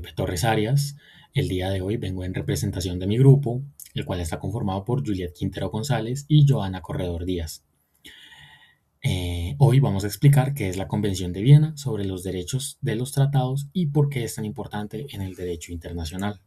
Felipe Torres Arias. El día de hoy vengo en representación de mi grupo, el cual está conformado por Juliet Quintero González y Joana Corredor Díaz. Hoy vamos a explicar qué es la Convención de Viena sobre los derechos de los tratados y por qué es tan importante en el derecho internacional.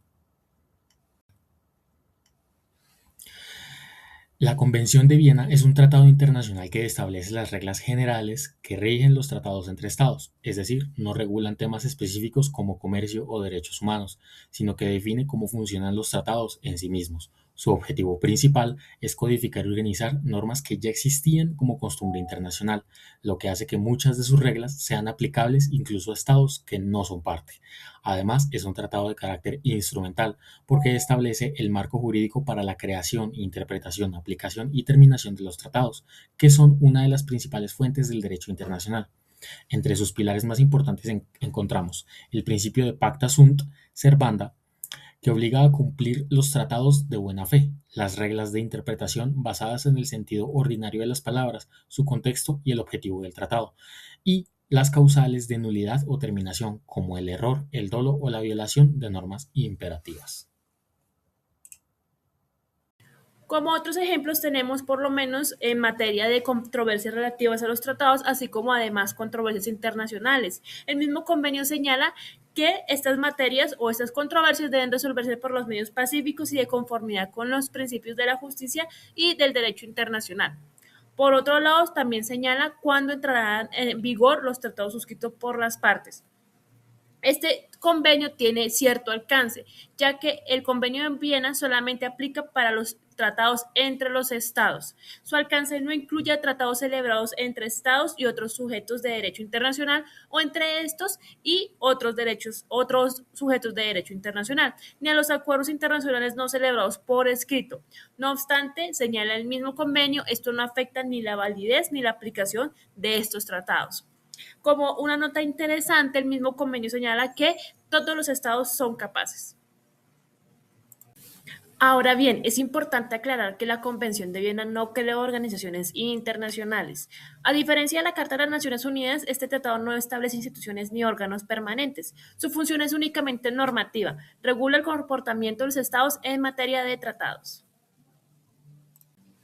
La Convención de Viena es un tratado internacional que establece las reglas generales que rigen los tratados entre estados, es decir, no regulan temas específicos como comercio o derechos humanos, sino que define cómo funcionan los tratados en sí mismos. Su objetivo principal es codificar y organizar normas que ya existían como costumbre internacional, lo que hace que muchas de sus reglas sean aplicables incluso a estados que no son parte. Además, es un tratado de carácter instrumental, porque establece el marco jurídico para la creación, interpretación, aplicación y terminación de los tratados, que son una de las principales fuentes del derecho internacional. Entre sus pilares más importantes encontramos el principio de pacta sunt servanda, que obliga a cumplir los tratados de buena fe, las reglas de interpretación basadas en el sentido ordinario de las palabras, su contexto y el objetivo del tratado, y las causales de nulidad o terminación, como el error, el dolo o la violación de normas imperativas. Como otros ejemplos tenemos por lo menos en materia de controversias relativas a los tratados, así como además controversias internacionales. El mismo convenio señala que estas materias o estas controversias deben resolverse por los medios pacíficos y de conformidad con los principios de la justicia y del derecho internacional. Por otro lado, también señala cuándo entrarán en vigor los tratados suscritos por las partes. Este convenio tiene cierto alcance, ya que el convenio de Viena solamente aplica para los tratados entre los estados. Su alcance no incluye tratados celebrados entre estados y otros sujetos de derecho internacional o entre estos y otros sujetos de derecho internacional, ni a los acuerdos internacionales no celebrados por escrito. No obstante, señala el mismo convenio, esto no afecta ni la validez ni la aplicación de estos tratados. Como una nota interesante, el mismo convenio señala que todos los estados son capaces. Ahora bien, es importante aclarar que la Convención de Viena no crea organizaciones internacionales. A diferencia de la Carta de las Naciones Unidas, este tratado no establece instituciones ni órganos permanentes. Su función es únicamente normativa, regula el comportamiento de los estados en materia de tratados.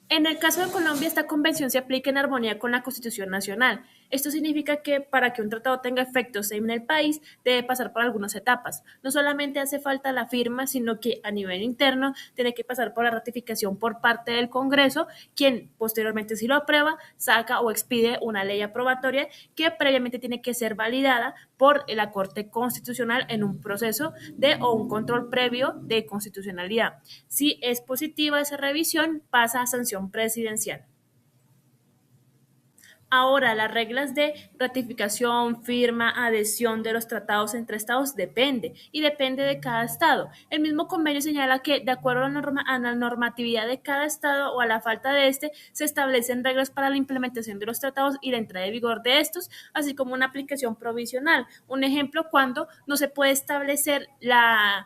En el caso de Colombia, esta convención se aplica en armonía con la Constitución Nacional. Esto significa que para que un tratado tenga efectos en el país, debe pasar por algunas etapas. No solamente hace falta la firma, sino que a nivel interno tiene que pasar por la ratificación por parte del Congreso, quien posteriormente, si lo aprueba, saca o expide una ley aprobatoria que previamente tiene que ser validada por la Corte Constitucional en un proceso de o un control previo de constitucionalidad. Si es positiva esa revisión, pasa a sanción presidencial. Ahora, las reglas de ratificación, firma, adhesión de los tratados entre estados depende de cada estado. El mismo convenio señala que, de acuerdo a la normatividad de cada estado o a la falta de este, se establecen reglas para la implementación de los tratados y la entrada en vigor de estos, así como una aplicación provisional. Un ejemplo, cuando no se puede establecer la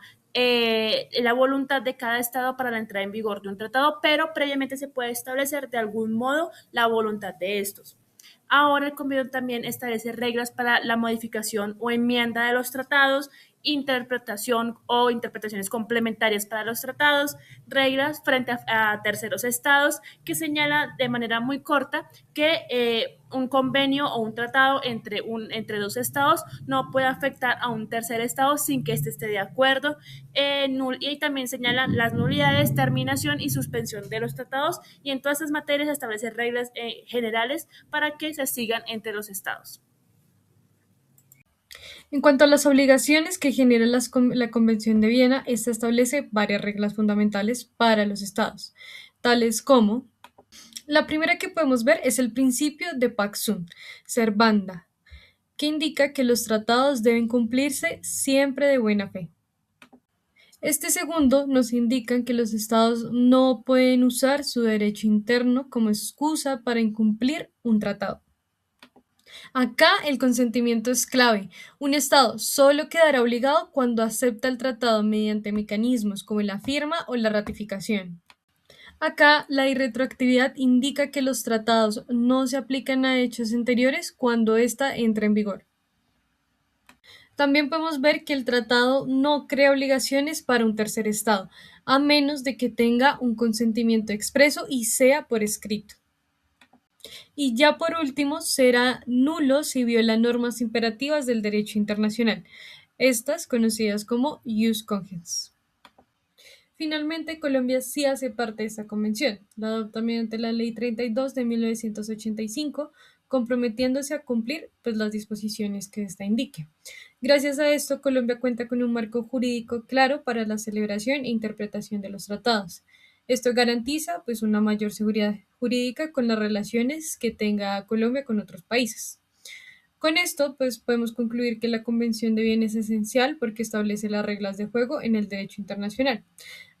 voluntad de cada estado para la entrada en vigor de un tratado, pero previamente se puede establecer de algún modo la voluntad de estos. Ahora el convenio también establece reglas para la modificación o enmienda de los tratados, interpretación o interpretaciones complementarias para los tratados, reglas frente a terceros estados, que señala de manera muy corta que un convenio o un tratado entre dos estados no puede afectar a un tercer estado sin que éste esté de acuerdo, y también señala las nulidades, terminación y suspensión de los tratados, y en todas estas materias establece reglas generales para que se sigan entre los estados. En cuanto a las obligaciones que genera la Convención de Viena, esta establece varias reglas fundamentales para los estados, tales como la primera que podemos ver es el principio de Pax Sunt Servanda, que indica que los tratados deben cumplirse siempre de buena fe. Este segundo nos indica que los estados no pueden usar su derecho interno como excusa para incumplir un tratado. Acá el consentimiento es clave. Un Estado solo quedará obligado cuando acepta el tratado mediante mecanismos como la firma o la ratificación. Acá la irretroactividad indica que los tratados no se aplican a hechos anteriores cuando ésta entra en vigor. También podemos ver que el tratado no crea obligaciones para un tercer estado, a menos de que tenga un consentimiento expreso y sea por escrito. Y ya por último, será nulo si viola normas imperativas del derecho internacional, estas conocidas como jus cogens. Finalmente, Colombia sí hace parte de esta convención. La adopta mediante la Ley 32 de 1985, comprometiéndose a cumplir las disposiciones que ésta indique. Gracias a esto, Colombia cuenta con un marco jurídico claro para la celebración e interpretación de los tratados. Esto garantiza una mayor seguridad jurídica con las relaciones que tenga Colombia con otros países. Con esto, podemos concluir que la Convención de Viena es esencial porque establece las reglas de juego en el derecho internacional,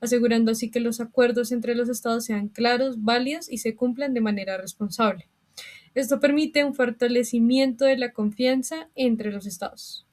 asegurando así que los acuerdos entre los estados sean claros, válidos y se cumplan de manera responsable. Esto permite un fortalecimiento de la confianza entre los estados.